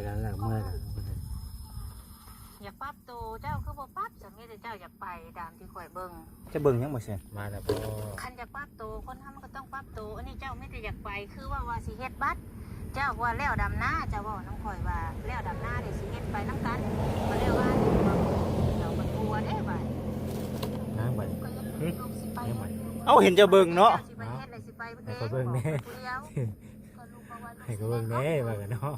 กันแล้วเมื่อยกัน อยากปรับตัวเจ้าคือบ่ปรับสังเกตเจ้าอยากไปตามที่ข่อยเบิ่ง จะเบิ่งยังบ่เช่น มาแล้วพอ คันอยากปรับตัวคนทำมันก็ต้องปรับตัวอันนี้เจ้าไม่ได้อยากไปคือว่าสิเฮ็ดบัตรเจ้าว่าแล้วดำนาเจ้าว่าน้องข่อยว่าแล้วดำนาเดี๋ยวสิเฮ็ดไปน้ำกันมาแล้วว่าเดี๋ยวมันกลัวเด้บ่ น้ำบัด ก็ยังลูกสิไป เอาเห็นจะเบิ่งเนาะ สิไปเฮ็ดอะไรสิไป ให้เขาเบิ่งแน่ ให้เขาเบิ่งแน่ว่ากันเนาะ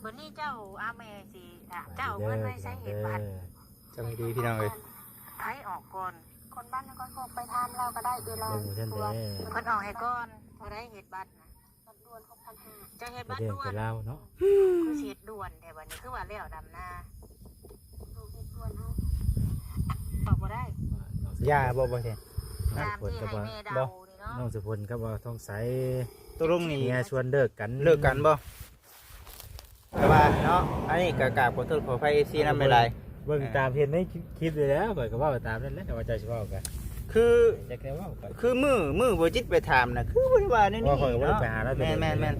วันนี้เจ้าอาแม่สิเจ้าเงินไม่ใช้เฮ็ดบัตร จะไม่ดีพี่น้องเอ้ย ไผออกก่อนคนบ้านนครพนมไปทานเราก็ได้เวลา เบิ่งเส้นแดง คนออกให้ก่อนเท่าไรเฮ็ดบัตรนะด่วน6,500จะเฮ็ด ประ บัตร เดี๋ยว ด่ว จะ น เล่าเนาะ คือเฮ็ดด่วนแต่วันนี้คือว่าแล้วดำนาตอบบ่ได้ ยาบ่เช่น ตามที่ให้แม่เดานี่เนาะ น้องสุพลกับว่าต้องใส่ ตัวลงนี่ เมียชวนเลิกกัน เลิกกันบ่แต่ว่าเนาะอันนี้ก็กราบขอโทษขออภัย FC นำไม่ได้ เบิ่งตามเห็นในคลิปเลยแล้วข่อยก็ว่าตามนั่นแหละแต่ว่าใจสิเว้ากัน คือ จะแค่ว่าไป คือมือบ่จิตไปถามน่ะคือบ่ได้ว่าแนี่ ว่าข่อยก็บ่ได้ เนาะ ไปหาแล้ว แม่น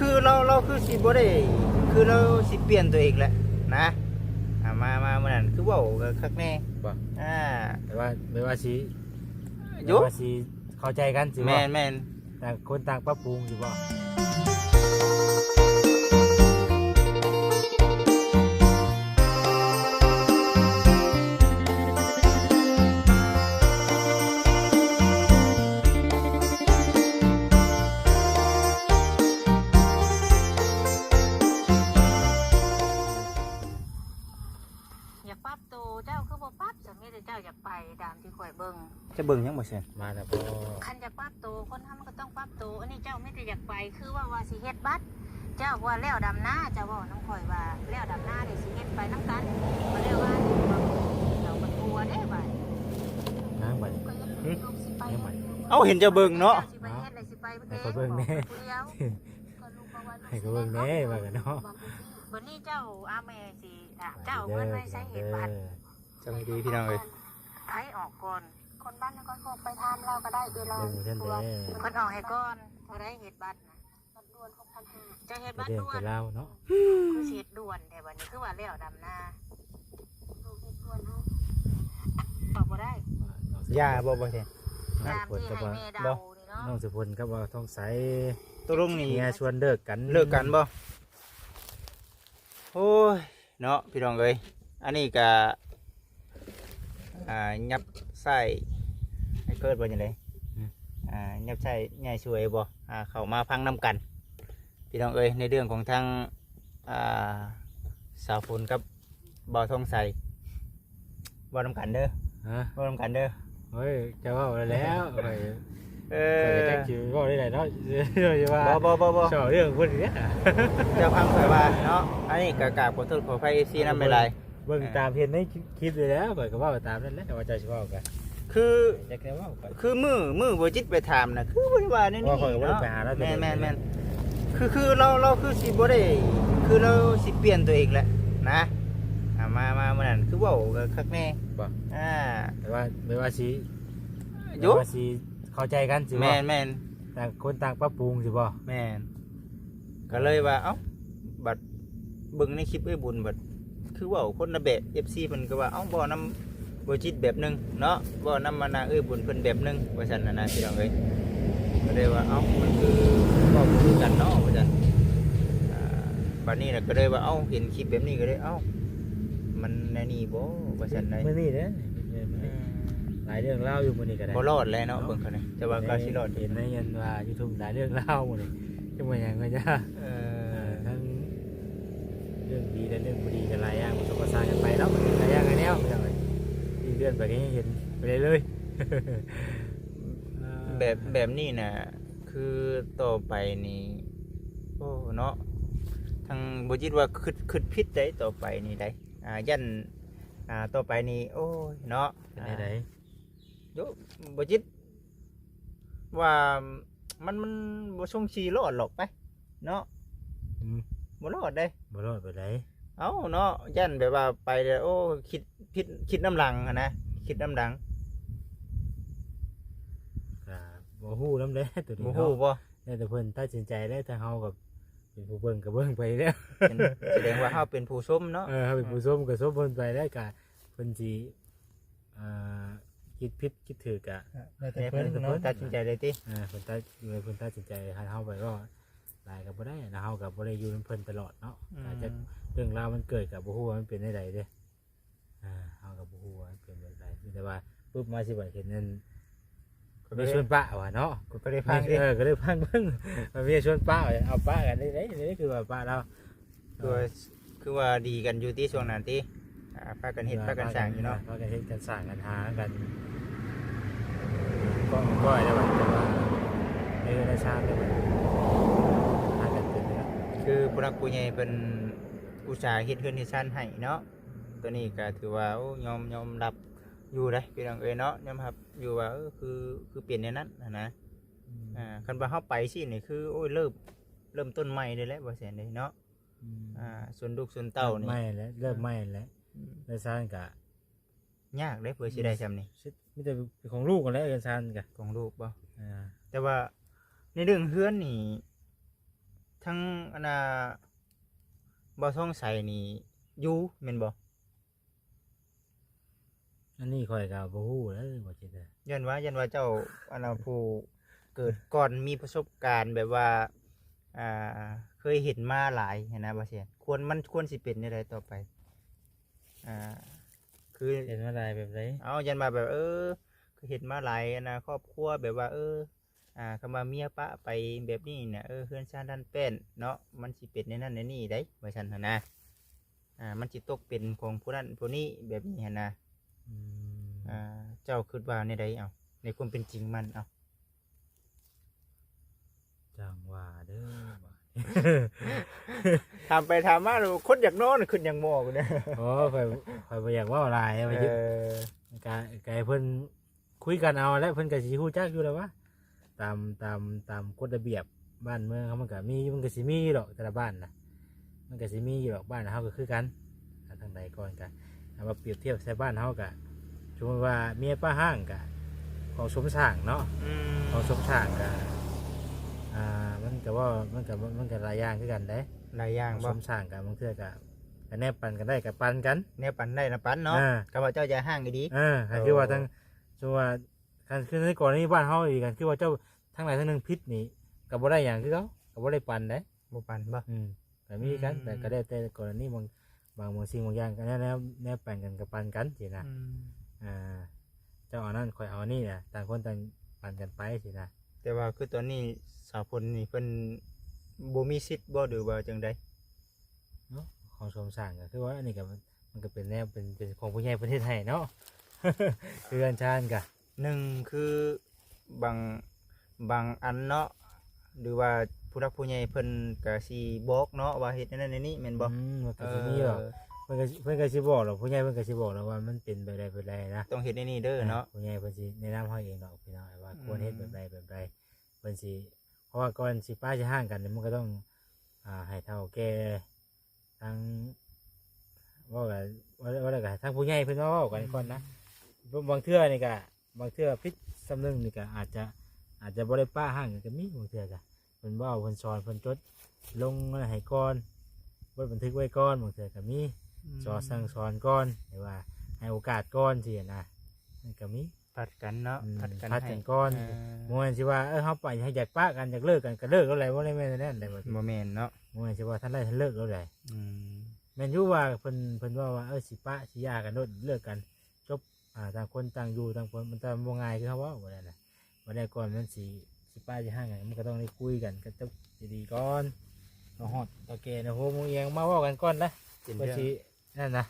คือเราคือสิบ่ได้คือเราสิเปลี่ยนตัวเองแหละนะมาเมื่อนั้นคือเว้าก็คักแน่ บ่ อ่า ไม่ว่าสิ ยุ ไม่ว่าสิเข้าใจกันสิบ่ แม่น ต่างคนต่างปรับปรุงสิบ่ อยากปรับตัวเจ้าคือบ่ปรับสังเกตเจ้าอยากไปตามที่ข่อยเบิ่ง จะเบิ่งยังบ่เช่น มาแล้วพอ คันอยากปรับตัวคนทำมันก็ต้องปรับตัวอันนี้เจ้าไม่ได้อยากไปคือว่าสิเฮ็ดบัตรเจ้าว่าแล้วดำนาเจ้าว่าน้องข่อยว่าแล้วดำนาเดี๋ยวสิเฮ็ดไปน้ำกันมาแล้วว่าเดี๋ยวมันกลัวเด้บ่ น้ำบัด ก็ยังลูกสิไป น้ำบัด เอาเห็นจะเบิ่งเนาะ สิไปเฮ็ดอะไรสิไป ให้เขาเบิ่งแน่ ผู้เดียว ให้เขาเบิ่งแน่ว่ากันเนาะ วันนี้เจ้าอาแม่สิเจ้าเงินไม่ใช้เฮ็ดบัตร จะไม่ดีพี่น้องเอ้ย ไผออกก่อนคนบ้านนครพนมไปทานเราก็ได้เวลา เบิ่งเส้นแดง คนออกให้ก่อนเท่าไรเฮ็ดบัตรนะด่วน6,500จะเฮ็ด ประ บัตร เดี๋ยว ด่ว จะ น เล่าเนาะ คือเฮ็ดด่วนแต่วันนี้คือว่าแล้วดำนาตอบบ่ได้ ยาบ่เช่น น้อง ตาม สุพล ที่ กับ ให้ ว่า แม่เดานี่เนาะ น้องสุพลกับว่าต้องใส่ ตัวลงนี่ เมียชวนเลิกกัน เลิกกันบ่โอ้ยเนาะพี่น้องเอ้ยอันนี้ก็ยับไส้ให้เกิดบ่จังได๋ยับไส้ใหญ่ช่วยบ่เข้ามาพังน้ำกันพี่น้องเอ้ยในเรื่องของทางสาวฝนกับบ่าวทองใสบ่นำกันเด้อ ฮะ บ่นำกันเด้อ เฮ้ยจะว่าแล้วข่อย เอ ข่อย อ จะแจ้งชื่อว่าได้ไหนเนาะจะว่า บ่ ชอบเรื่องคนนี้ เจะพังข่อยว่าเนาะอันนี้ก็กราบขอโทษขออภัย FC นำไม่หลาย เบิ่งตามเห็นในคลิปเลยแล้วข่อยก็ว่าตามนั่นแหละแต่ว่าใจสิเว้ากัน คือ จะแค่ว่าไป คือมือบ่จิตไปถามน่ะคือบ่ได้ว่านี่ ว่าข่อยก็บ่ได้ไปหาแล้ว แม่นคือเราคือสิบ่ได้คือเราสิเปลี่ยนตัวเองแหละนะมาเมื่อนั้นคือเว้าก็คักแน่ บ่ อ่า แต่ว่าไม่ว่าสิ ยุ ไม่ว่าสิเข้าใจกันสิบ่ แม่น ต่างคนต่างปรับปรุงสิบ่ แม่นก็เลยว่าเอ้าบัดเบิ่งในคลิปไอ้บุญบัดคือเว้าคนละแบบ FC เพิ่นก็ว่าเอ้าบ่นำบ่จิตแบบนึงเนาะบ่นำมานาบุญเพิ่นแบบนึงว่าซั่นน่ะนะพี่น้องเอ้ยก็เลยว่าเอ้ามันคือเว้าบ่คือกันเนาะว่าซั่นบัดนี้น่ะก็เลยว่าเอ้าเห็นคลิปแบบนี้ก็เลยเอ้ามันแน่นี่บ่ว่าซั่นได้ มื้อนี้เด้อหลายเรื่องเล่าวอยู่มื้อนี้ก็ได้ บ่รอดแล้วเนาะเบิ่งเขานี่แต่ว่าก็สิรอด เห็นในยันว่า YouTube หลายเรื่องเล่าวมื้อนี้จังว่าหยังก็จะ เออ ทั้งเรื่องดีและเรื่องบ่ดีกันหลายอย่างผสมผสานกันไปเนาะหลายอย่างกันแนวจังได๋เลื่อนไปก็ยังเห็นไปเลย แบบนี้น่ะคือต่อไปนี่โอ้เนาะทางบ่จิตว่าคิดผิดได้ต่อไปนี่ได้ยันต่อไปนี่โอ้ยเนาะ ได้ โยบ่จิตว่ามันบ่ส่งชีรอดหรอกไปเนาะ อืม บ่รอดได้ บ่รอดไปได้ เอ้าเนาะยันแบบว่าไปแล้วโอ้คิดผิดคิดน้ำหลังอะนะคิดน้ำหลัง ก็บ่ฮู้นำเด้ตัวนี้ บ่ฮู้ เนาะ บ่ แต่เพิ่นตัดสินใจได้แต่เฮากับ เป็นผู้เบิ่งก็เบิ่งไปแล้ว เป็นแสดงว่าเฮาเป็นผู้ชมเนาะ เฮาเป็นผู้ส้มก็ส้มเพิ่นไปแล้วก็เพิ่นสิคิดผิดคิดถูกก็ แต่เพิ่นเนาะตัดสินใจเลยติ เพิ่นตัดสินใจให้เฮาไปก็หลายก็บ่ได้นะเฮาก็บ่ได้อยู่นำเพิ่นตลอดเนาะอาจจะเรื่องราวมันเกิดก็บ่ฮู้ว่ามันเป็นได้ใดเด้เฮาก็บ่ฮู้ว่ามันเป็นแบบใดแต่ว่าปุ๊บมาสิว่าเห็นนั่นมีชวนป้าว่ะเนาะ ก็ได้ฟังดิ ก็ได้พังเบิ่งว่ามีชวนป้าว่าเอาป้ากันได้นี่คือว่าป้าเรา คือว่าดีกันอยู่ที่ช่วงนั้นติพากันเฮ็ดพากันสร้างอยู่เนาะ พากันเฮ็ดกันสร้างกันหากันก็ได้ว่าแต่ว่าในชาติได้ว่าหากันเป็นเนาะ คือผู้รักผู้ใหญ่เป็นอุตสาห์เฮ็ดเฮือนเฮ็ดชั้นให้เนาะตัวนี้ก็ถือว่าโอ้ยอมรับอยู่ได้พี่น้องเอ้ยเนาะยอมรับอยู่ว่าคือเปลี่ยนในนั้นนะคันว่าเฮาไปสินี่คือโอ้ยเริ่มต้นใหม่ได้แล้วบ่แซ่นเด้เนาะส่วนลูกส่วนเต้านี่ ไม่แล้วเริ่มไม่แล้วในชาติก็ ยากเด้เพื่อสิได้ซำนี่ มีแต่เป็นของลูกกันแล้วในชาติก็ ของลูกบ่ อ่า แต่ว่าในเรื่องเฮือนนี่ทั้งบ่ท่องใสนี่อยู่แม่นบ่ อันนี้ข่อยก็บ่ฮู้แล้วว่าสิได้ ยันว่าเจ้าผู้เกิดก่อนมีประสบการณ์แบบว่าเคยเห็นมาหลายนะบ่เสียมันควรสิเป็นในใดต่อไปคือ เห็นว่าได้แบบได เอายันมาแบบคือเห็นมาหลายครอบครัวแบบว่าคำว่าเมียปะไปแบบนี้เนี่ยเฮือนชาติด้านเป็นเนาะมันสิเป็นในนั้นในนี่ได้ว่าซั่นหั่นนะมันสิตกเป็นของผู้นั้นผู้นี้แบบนี้หั่นนะเจ้าคิดว่าในใดเอาในความเป็นจริงมันเอา จังว่าเด้อว่า ถามไปถามมาคนอยากนอนขึ้นอยากหมอกเนี่ย โอ้ข่อยบ่อยากเว้าหลายว่ายึดกายเพิ่นคุยกันเอาแล้วเพิ่นก็สิฮู้จักอยู่แล้วว่าตามกฎระเบียบบ้านเมืองเขามันก็สิมีดอกแต่ละบ้านน่ะมันก็สิมีอยู่ดอกบ้านเฮาก็คือกันทางใดก่อนก็เอามาเปรียบเทียบใส่บ้านเฮาก็สมมุติว่าเมียป้าห้างก็ของสมสร้างเนาะของสมสร้างก็มันก็ว่ามันก็หลายอย่างคือกันได้ หลายอย่าง ส บ่ มสร้างกันบางเทื่อก็แนบปันกันได้ก็ปันกัน เนี่ยปันได้นะปันเนาะก็ว่าเจ้าจะห้างดี คือว่าทั้งคือว่าการคือในก่อนนี้บ้านเฮาอีกกันคือว่าเจ้าทั้งหลายทั้งหนึงพิษนี่ก็บ่ได้หยังคือเขาก็บ่ได้ปันได้ บ่ปันบ่ ก็มีกันแต่ก็ได้แต่กรณีบางสิ่งบางอย่างก็แนบปันกันก็ปันกันสินะเจ้าเอานั่นข่อยเอานี่น่ะต่างคนต่างปันกันไปสินะ แต่ว่าคือตอนนี้สาวพลนี่เพิ่นบ่มีสิทธิ์บ่หรือว่าจังได เนาะของสมสร้างก็คือว่าอันนี้ก็มันก็เป็นแนวเป็นของผู้ใหญ่ประเทศไทยเนาะ คือกันชาญก็ หนึ่งคือบางอันเนาะหรือว่าผู้รักผู้ใหญ่เพิ่นก็สิบอกเนาะว่าเฮ็ดนั่นในนี้แม่นบ่ มันก็สิมีหรอกเพิ่นก็สิบอกหรอกผู้ใหญ่เพิ่นก็สิบอกแล้วว่ามันเป็นแบบใดนะ ต้องเฮ็ดในนี้เด้อเนาะ ผู้ใหญ่เพิ่นสิแนะนำเฮาเองดอกพี่น้องว่าควรเฮ็ดแบบใดเพิ่นสิเพราะว่าก่อนสิป้าสิห่างกันเนี่ยมันก็ต้องให้เฒ่าแก่ทั้งว่ากันทั้งผู้ใหญ่เพิ่นเว้ากันก่อนนะบางเทื่อนี่ก็บางเทื่อพิษสำนึกนี่ก็อาจจะบ่ได้ป้าห่างกันก็มีบางเทื่อก็เพิ่นเว้าเพิ่นสอนเพิ่นจดลงให้ก่อนบ่บันทึกไว้ก่อนบางเทื่อก็มีสอนสั่งสอนก่อนหรือว่าให้โอกาสก่อนสินะนั่นก็มี ผัดกันเนาะผัดกัน พัด ให้ กันก่อนมวยสิว่าเฮาไปให้อยากป้ากันอยากเลิกกันก็เลิกแล้วแหละบ่ได้แม่นแน่นได้บ่ บ่แม่นเนาะ มวยสิว่าท่านได้ท่านเลิกแล้วได้แม่นอยู่ว่าเพิ่นว่าสิป้าสิหย่ากันเลิกกันจบต่างคนต่างอยู่ต่างคนมันจะบ่ง่ายคือเฮาเว้าบ่ได้น่ะบ่ได้ก่อนมันสิป้าสิห่างกันมันก็ต้องได้คุยกันก็จบดีๆก่อนเอาฮอดตะแกนะโหมงเอียงมาเว้ากันก่อนนะ เป็น ว่า เรื่อง สินั่นนะ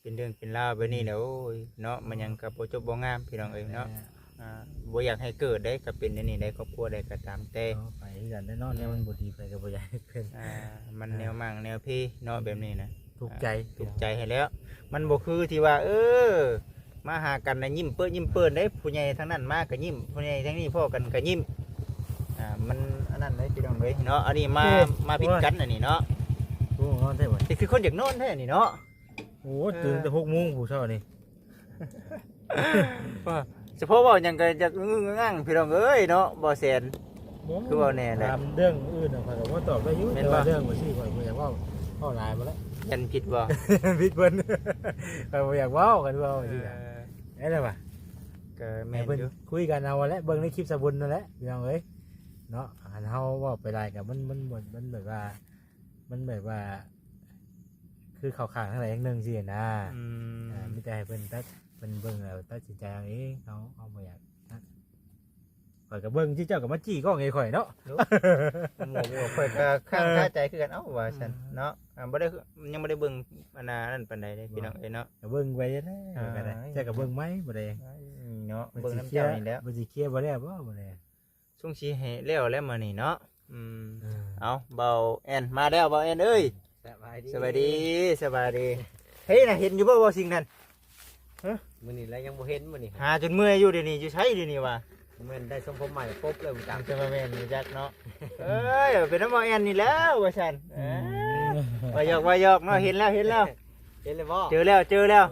เป็นเรื่องเป็นราวแบบนี้แหละโอ้ยเนาะมันยังกับบ่จบบ่งามพี่น้องเอ้ยเนาะบ่อยากให้เกิดได้ก็เป็นอย่างนี้ได้ครอบครัวได้ก็ตามแต่ เอาไปกันแน่นอนเนี่ยมันบ่ดีไปก็บ่อยากให้เป็น มันแนวมั่งแนวพี่เนาะแบบนี้นะ ทุกข์ใจ ถูกใจให้แล้ว มันบ่คือที่ว่า มาหากันนะยิ้มเปิ้นได้ผู้ใหญ่ทั้งนั้นมาก็ยิ้มผู้ใหญ่ทั้งนี้พ่อกันก็ยิ้มมันอันนั้นได้พี่น้องเอ้ยเนาะอันนี้มาผิดกันอันนี้เนาะ กูนอนได้บ่ นี่คือคนอยากนอนแท้นี่เนาะ โอ้ตื่นแต่6 โมงผู้เช้านี่ ว่าเฉพาะว่าหยังก็จะงึ้งงั่งพี่น้องเอ้ยเนาะบ่แซน คือว่าแน่แหละ ถามเรื่องอื่นข่อยก็บ่ตอบได้อยู่ แม่ แต่ นบ่ ว่าเรื่องบ่ซี่ข่อยบ่อยากเว้าหลายบ่แล้ว ยันผิดบ่ ผิดเพิ่นข่อยบ่อยากเว้ากันเว้า เอ ซี่น่ะ อ ได้แล้วป่ะ ก็ แม่ แม่น เพิ่น อยู่ คุยกันเอาแหละเบิ่งในคลิปสะบุญนั่นแหละพี่น้องเอ้ยเนาะอันเฮาเว้าไปหลายก็มันแบบว่ามันแบบว่า คือเข้าข้างทางใดทางหนึงสินะ อืม มีแต่ให้เพิ่นตัดเพิ่นเบิ่งแล้วตัดสินใจเอาเองเขาบ่อยากนะข่อยก็เบิ่งที่เจ้าก็มาจี้กล้องให้ข่อยเนาะ หมู่ข่อยก็ข้างคาใจคือกันเอ้าว่าซั่นเนาะบ่ได้ยังบ่ได้เบิ่งอันนั้นปานใดเด้พี่น้องเอ้ยเนาะ ก็เบิ่งไว้เด้อก็ได้เจ้าก็เบิ่งไหมบ่ได้ เนาะเบิ่งน้ำเจ้านี่แหล้ว บ่สิเคลียร์บ่ได้บ่ได้ ช่วงสิให้แล้วมื้อนี้เนาะเอาเบาแอนมาแล้วเบาแอนเอ้ยสบายดีเฮ้ยน่ะเห็นอยู่บ่สิ่งนั้น มื้อนี้แล้วยังบ่เห็นมื้อนี้ หาจนเมื่อยอยู่เดี๋ยวนี้อยู่ใช้เดี๋ยวนี้ว่ะ แม่นได้ทรงผมใหม่ปุ๊บเลยบ่จั ตาก มจะมาแม่นอยู่จักเนาะเอ้ยเป็นน้ำเบาแอนนี่แล้วว่าซั่นว่าหยอกเนาะเห็นแล้ว เห็นเลยบ่ เจอแล้ว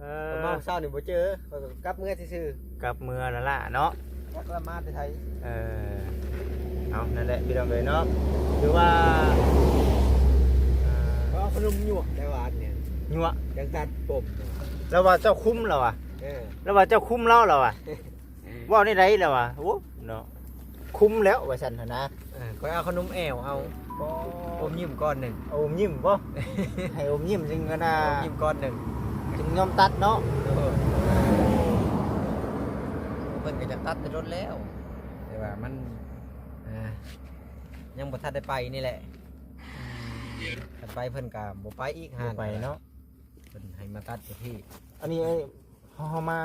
เอ เมาเช้านี่บ่เจอข้อยก็กลับเมื่อซื่อก ลับเมื่อแล้วล่ะเนาะ ๆจักละมาแต่ไทย เออเอานั่นแหละพี่น้องเลยเนาะคือว่า ก็เอาขนมหยวกได้หวานเนี่ย ยัว ยังตัดผม แล้วว่าเจ้าคุ้มเราอ่ะ เออ แล้วว่าเจ้าคุ้มเราอ่ะว่าในไรเราอ่ะโอ้เนาะคุ้มแล้วว่าฉันนะ ก็เอาขนมแอวเอาอมยิ้มก้อนหนึ่ง เอาอมยิ้มบ่ ให้อมยิ้มจริงกันนะ อมยิ้มก้อนหนึ่ง จึงยอมตัดเนาะ เพิ่นก็จะตัดไปรถแล้ว แต่ว่ามันยังบ่ทันได้ไปนี่แหละถ้าไปเพิ่นก็บ่ไปอีก บ่ไปเนาะ เพิ่นให้มาตัดอยู่ที่ อันนี้เฮามา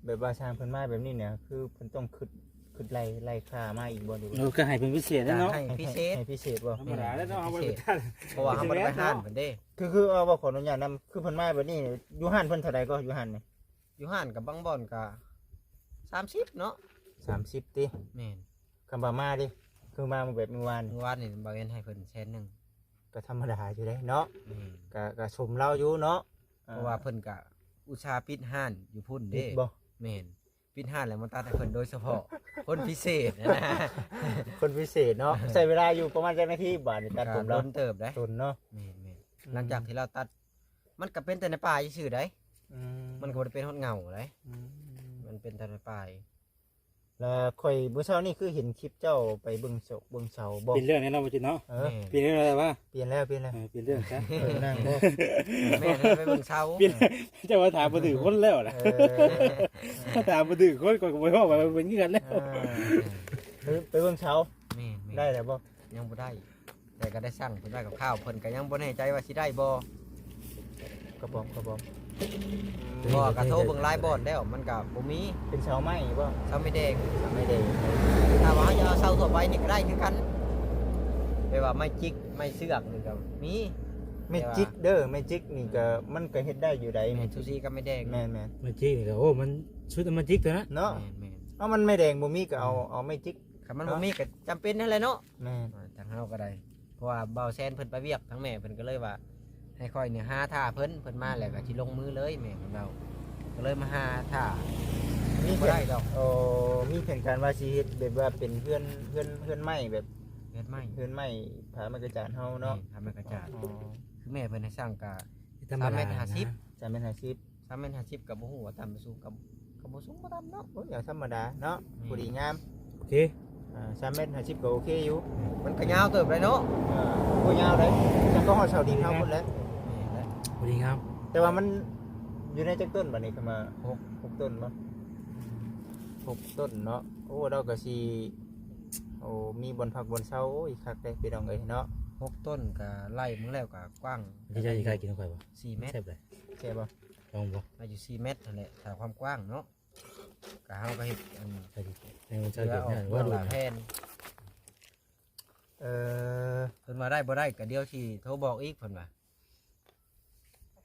แบบว่าสร้างเพิ่นมาแบบนี้เนี่ยคือเพิ่นต้องขึ้นไล่ค่ามาอีกบ่ดู เราก็ให้เป็นพิเศษนะเนาะ ให้พิเศษ ให้พิเศษบ่ ธรรมดาแล้วเนาะเอาไปตัด เพราะว่าเฮาบ่ได้ไปห้านเพิ่นเด้ คือเอาบ่ขออนุญาตนำคือเพิ่นมาแบบนี้อยู่ห้านเพิ่นเท่าใดก็อยู่ห้านนี่ อยู่ห้านกับบางบ่อนก็30เนาะ 30ติ แม่น คำว่ามาดิคือมาแบบเมื่อวาน เมื่อวานนี่บางเอ็นให้เพิ่น100,000 ก็ธรรมดาอยู่เด้เนาะ แม่น ก็ชมเราอยู่เนาะ เพราะว่าเพิ่นก็อุตส่าห์ปิดห้านอยู่พุ่น ดิ เด้ บ่ แม่นปิดห้านแล้วมันตัดให้เพิ่นโดยเฉพาะ คนพิเศษนะ คนพิเศษเนาะใช้เวลาอยู่ประมาณจักนาทีบาทนี่ตัดผม โด เรา นเติบได้ ตุนเนาะ แม่นหลังจากที่เราตัด มันก็เป็นแต่ในป่าซื่อๆได้มันก็บ่ได้เป็นฮอดเหงาได้มันเป็นแต่ในป่า แล้วค่อยมื้อเช้านี่คือเห็นคลิปเจ้าไปเบิ่งเสาบ่ เป็นเรื่องนี้เราบ่จิเนาะ เออ เป็นเรื่องอะไรวะ เปลี่ยนแล้ว เป็นเรื่องซะ นั่งบ่ แม่นไปเบิ่งเช้า เจ้าว่าถามบ่ถือคนแล้วล่ะ ถ้าถามมาดื้อคนก็บ่ว่าว่าเป็นกันแล้ว ไปเบิ่งเสา แม่น ได้แล้วบ่ ยังบ่ได้ แต่ก็ได้สั่งเพิ่นได้กับข้าวเพิ่นก็ยังบ่แน่ใจว่าสิได้บ่ กระป๋อม บ่ก็โทรเบิ่งไลน์บอร์ดแล้วมันก็บ่มี เป็นเสาไม้บ่ เสาไม่แดง ไม่ได้ ถ้าว่าจะเอาเสาทั่วไปนี่ก็ได้คือกันแปลว่าไม้จิกไม้เสือกนี่ก็มี ไม่จิกเด้อไม่จิกนี่ก็มันก็เฮ็ดได้อยู่ได้ แม่นซูซี่ก็ไม่แดง แม่น มาจิกนี่ก็โอ้มันชุดมาจิกตัวนะ เนาะ แม่น เอามันไม่แดงบ่มีก็เอาไม่จิก คันมันบ่มีก็จำเป็นนั่นแหละเนาะ แม่น ทางเฮาก็ได้เพราะว่าเบาแซนเพิ่นไปเวียกทั้งแม่เพิ่นก็เลยว่า ให้ค่อยเนี่ยหาท่าเพิ่นมาแล้วก็สิลงมือเลยแม่ของเราก็เลยมาหาท่า มี บ่ แผ ได้ น ดอก มีแผนการว่าสิเฮ็ดแบบว่าเป็นเพื่อนไม้แบบ เฮ็ดไม่ เพื่อนไม้ผามากระจานเฮาเนาะ ทำให้กระจาด อ๋อ คือแม่เพิ่นให้สร้างกะ ธรรมดา จำเป็น50 3เมตร50กับบ่ฮู้ว่าต่ำไปสูงกับบ่สูงบ่ต่ำเนาะ โอ้ยอย่างธรรมดาเนาะพอดีงาม โอเค 3 เมตร 50ก็โอเคอยู่ มันก็ยาวเติบเลยเนาะ บ่ยาวเลยจังก็ฮอดเสาดินเฮาหมดแล้ว สวัสดีครับ แต่ว่ามันอยู่ในจักต้นบัดนี้ก็มา6ต้นบ่6ต้นเนาะโอ้เราก็สิโอ้มีบนผักบนเสาโอ้ยคักได้พี่น้องเอ้ยเนาะ 6ต้นก็ไล่มึงแล้วก็กว้าง ที่จะใครกินข้าวบ่ 4 เมตร แซ่บเลย ใช่บ่ ลองบ่ อายุ4 เมตรนั่นแหละถ้าความกว้างเนาะก็เฮาก็เฮ็ดอัน ใช่ดิในมัน เสื จะ อ เกิด ออก เนี่ย เบื้ ว่า อง ดู หลังแทน เออ เพิ่นว่าได้บ่ได้ก็เดี๋ยวสิโทรบอกอีกเพิ่นว่า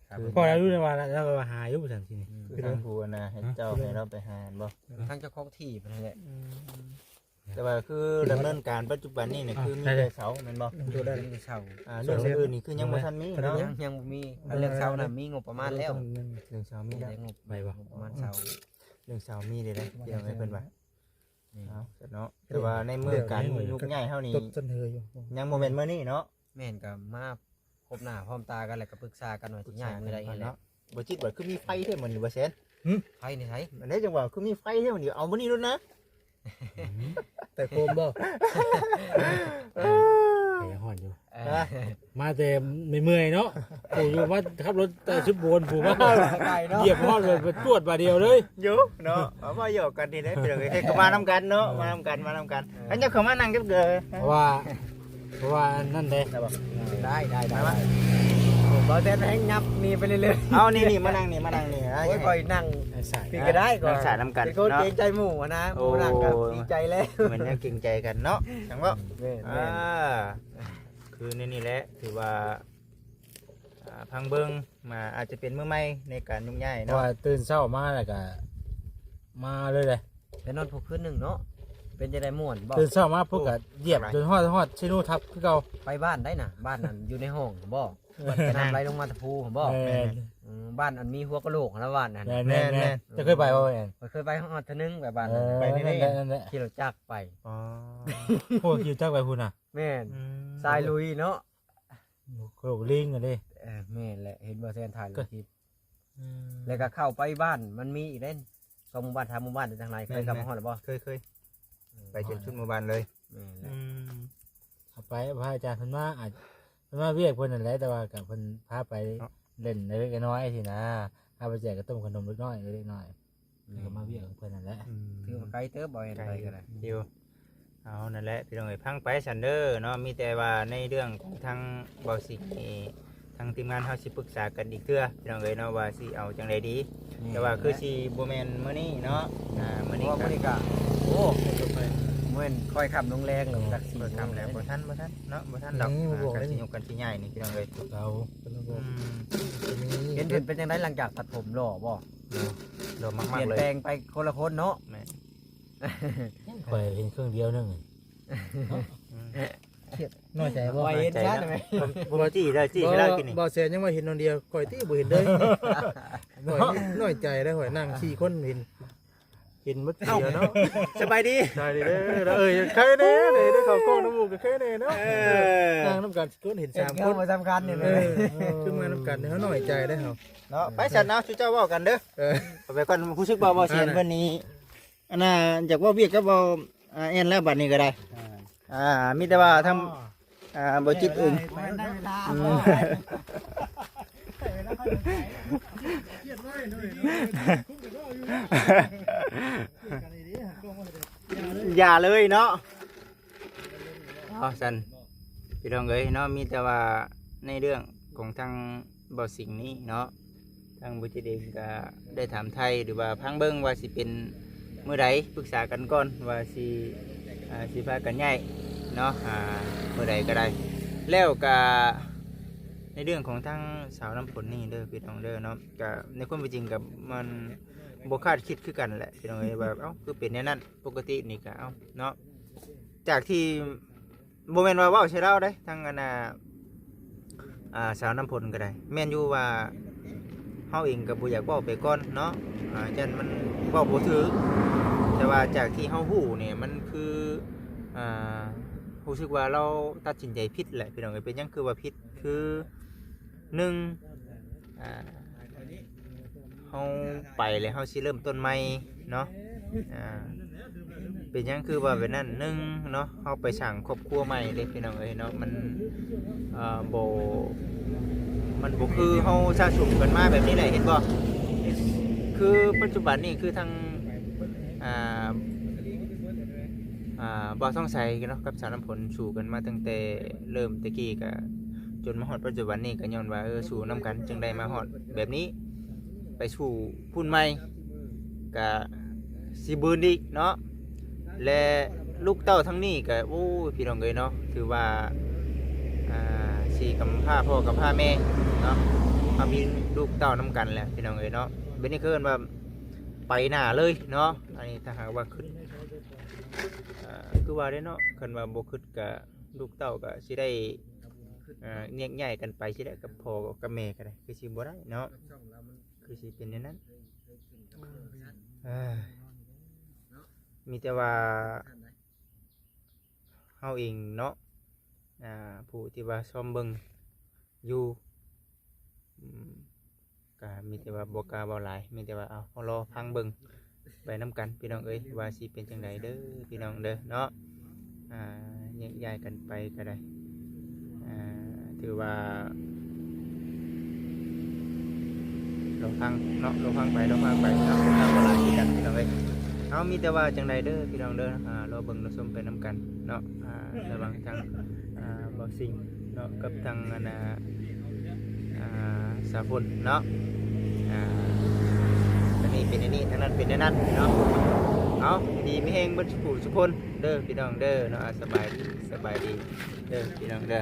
ครับ พอเรารู้นะว่าเราหาอยู่ซั่นทีนี่ คือทางผู้นะให้เจ้าให้เราไปหาบ่ ทางเจ้าของที่เพิ่นนั่นแหละ แต่ว่าคือดำเนินการปัจจุบันนี่เนี่ยคือมีแต่เสาแม่นบ่ ดูได้เช่า เรื่องอื่นนี่คือยังบ่ทันมีเนาะ ยังบ่มีอันเรื่องเช่าน่ะมีงบประมาณแล้ว เรื่องเสามี มี แล้ว แต่งบประมาณเช่า เรื่องเสามีได้แล้วเดี๋ยวให้เพิ่นว่า นี่ เอาซะเนาะแต่ว่าในมือการยุกใหญ่เฮานี่ ตบจนเฮยอยู่ ยังบ่แม่นมื้อนี้เนาะ แม่นก็มาพบหน้าพร้อมตากันแล้วก็ปรึกษากันว่าสิย้ายมื้อใดกันแหล้ เนาะบ่จิตว่าคือมีไฟแท้มื้อนี้บ่แซน ไผนี่ไส อันนี้จังว่าคือมีไฟแท้มื้อนี้เอามื้อนี้โลดนะ แต่โคมบ่ ไปหอนอยู่ เออ มาแต่ไม่เมื่อยเนาะผู้อยู่ว่าขับรถแต่ชุดโบนผู้มา ไกลเนาะ เหยียบหอดเลยไปตรวจบาเดียวเลย อยู่เนาะเอามาหยอกกันนี่ได้เพิ่นก็ให้เข้ามานำกันเนาะมานำกันอันเจ้าเข้ามานั่งกับเกอ เพราะว่านั่นเด้ ได้บ่ ได้ผมบ่แซ่นให้งับนี่ไปเรื่อย เอานี่มานั่งนี่ ๆโอ้ยค่อยนั่ง ไอ้สาย พี่ก็ได้ก่อน นั่งสายน้ำกัน เป็นคน เนาะ เกรงใจหมู่อะนะหมู่นั่งก็ดีใจแล้ว เหมือนยังเกรงใจกันเนาะจังว่า แม่น อ่าคือนี่แหละถือว่าพังเบิงมาอาจจะเป็นมือใหม่ในการยุ่งย่าย เพราะ เนาะ ว่าตื่นเช้ามาแล้วก็มาเลยเลย ไปนอนผูกคืนหนึงเนาะเป็นจะได้ม่วนบ่ ตื่นเช้ามาพวกก็เหยียบจนฮอดชิโนูทับคือเก่า ไปบ้านได้น่ะบ้านนั้นอยู่ในห้องบ่จะนำไรลงมาตะพูบ่ แม่น บ้านอันมีหัวกะโหลกนะบ้านนั้น แม่นจะเคยไปบ่แม่น เคยไปห้องอัดเทอนึงไปบ้าน เอ นั้น อ ไปนี่ นั่นแหละ ขี่รถจักรไป อ๋อ พวกคิวจักไปพุ่นน่ะ แม่น อืม ทรายลุยเนาะ โคกลิงกันดิ แม่นแหละเห็นบ่แซนถ่าย ก็ คลิป อืม แล้วก็เข้าไปบ้านมันมีอีกเล่นก็หมู่บ้านทางหมู่บ้านทางไหนเคยกลับมาฮอดหรือบ่ เคยไปจนชุดหมู่บ้านเลย แม่นแหละ อืม เอาไปพระอาจารย์เพิ่นมาอาจเพิ่นมาเรียกเพิ่นนั่นแหละแต่ว่ากับเพิ่นพาไปเล่นเล็กน้อยสินะพาไปแจกกระต้มขนมเล็กน้อยเล็กน้อยแล้วก็มาเรียกของเพิ่นนั่นแหละ ถือว่าไกลเติบบ่เห็นไปก็ได้ อยู่เอานั่นแหละพี่น้องเอ้ยพังไปซันเดอร์เนาะมีแต่ว่าในเรื่องของทางบอสิกนี่ทางทีมงานเฮาสิปรึกษากันอีกเทื่อพี่น้องเอ้ยเนาะว่าสิเอาจังไดดี แต่ว่าคือสิบ่แม่นมื้อนี้เนาะมื้อ เพ นี้ ราะว่า ก็ มื้อนี้ก็โอ้เหมือนค่อยขับลงแรงลงจาก4 บ่ โม ทำ ง แล้ว แล้ว บ่ทันเนาะบ่ทันดอกการสิยกกันสิใหญ่นี่พี่น้องเอ้ย เรา เป็นระบบ เห็นเป็นจังได๋หลังจากตัดผมหล่อบ่ โดน เป มาก ลี่ยน ๆเลย แปลงไปคนละคนเนาะ แม่ คอยเห็นเครื่องเดียวนึง น้อยใจบ่ ไว้เห็นชัดไหม บ่จี้เด้อจี้ให้เรากินนี่ บ่แซนยังว่าเห็นนอนเดียวข่อยตี้บ่เห็นเด้อข่อยน้อยใจได้ข่อยนั่ง4คนเห็นมัดเดียวเนาะ สบายดี ได้เด้อเคยแน่เลยได้เข้ากล้องน้ำมูกก็เคยแน่เนาะนั่งน้ำกันคนเห็น เห็น 3 เงิ คน น มาสำคัญนี่เล เอย อคือมาน้ำกันเฮาน้อยใจได้เฮา เนาะไปสันเนาะชูเจ้าเว้ากันเด้อ เออ เอาไปก่อนผู้ชึกบ่เสียนวันนี้อันน่ะอยากเว่าเวียกก็บ่แอนแล้วบัดนี้ก็ได้มีแต่ว่าทำบ่จิตอื่น ได้เวลา อย่าเลยเนาะสันพี่น้องเอ้ยเนาะมีแต่ว่าในเรื่องของทางบ่สิ่งนี้เนาะทางบุจิตเองก็ได้ถามไทยหรือว่าพังเบิ่งว่าสิเป็นมื้อใดปรึกษากันก่อนว่าสิพากันย้ายเนาะมื้อใดก็ได้ แล้วก็ในเรื่องของทางสาวน้ำฝนนี่เด้อพี่น้องเด้อเนาะก็ในความเป็นจริงกับมันบ่คาดคิดคือกันแหละพี่น้องเอ้ยแบบคือเป็นแนวนั้นปกตินี่ก็เนาะจากที่บ่แม่นว่าเว้าใช่เราได้ทางอันสาวน้ำฝนก็ได้แม่นอยู่ว่าเฮาเองก็บ่อยากเว้าไปก่อนเนาะจันมันเว้าบ่ถือแต่ว่าจากที่เฮาฮู้เนี่ยมันคือรู้สึกว่าเราตัดสินใจผิดแหละพี่น้องเอ้ยเป็นหยังคือว่าผิดคือหนึ่งเฮาไปแล้วเฮาสิเริ่มต้นใหม่เนาะเป็นหยังคือว่าแบบนั้นหนึ่งเนาะเฮาไปสร้างครอบครัวใหม่เด้พี่น้องเอ้ยเนาะมันบ่คือเฮาสะสมกันมาแบบนี้แหละเห็นบ่คือปัจจุบันนี่คือทางบ่าวท่องใสเนาะกับสาวน้ำผลสู่กันมาตั้งแต่เริ่มตะกี้ก็จนมาฮอดปัจจุบันนี้ก็ย้อนว่าสู่น้ำกันจึงได้มาฮอดแบบนี้ไปสู่พุ่นใหม่ก็สิบืนอีกเนาะและลูกเต้าทั้งนี้ก็โอ้พี่น้องเอ้ยเนาะถือว่าสิกำพร้าพ่อกับพร้าแม่เนาะเอามีลูกเต้าน้ำกันแหละพี่น้องเอ้ยเนาะเป็นนี่คือว่าไปหน้าเลยเนาะอันนี้ถ้าหากว่าขึ้นคือว่าได้เนาะคันว่าบ่คิดกับลูกเต้าก็สิได้แยกย้ายกันไปสิได้กับพ่อกับแม่ก็ได้คือสิบ่ได้เนาะคือสิเป็นอย่างนั้น มีแต่ว่าเฮาเองเนาะผู้ที่ว่าซ่อมเบิ่งอยู่ก็มีแต่ว่าบ่กล้าเว้าหลายมีแต่ว่าเอารอฟังเบิ่งไปนํกันพี่น้องเอ้ยว่าสิเป็นจังไดเด้อพี่น้องเด้อเนาะแยกย้ายกันไปก็ได้ถือว่าเราฟังเนาะเราฟังไปเนาะฟังเวลาที่กันพี่น้องเอ้ยเอามีแต่ว่าจังใดเด้อพี่น้องเด้อเราเบิ่งเราชมไปน้ำกันเนาะระหว่างทางบ่สิ่งเนาะกับทางสาพลเนาะอันนี้เป็นอันนี้ทางนั้นเป็นอันนั้นเนาะเอาดีไม่แห้งเบิดสุขสุขคนเด้อพี่น้องเด้อเนาะสบายดีเด้อพี่น้องเด้อ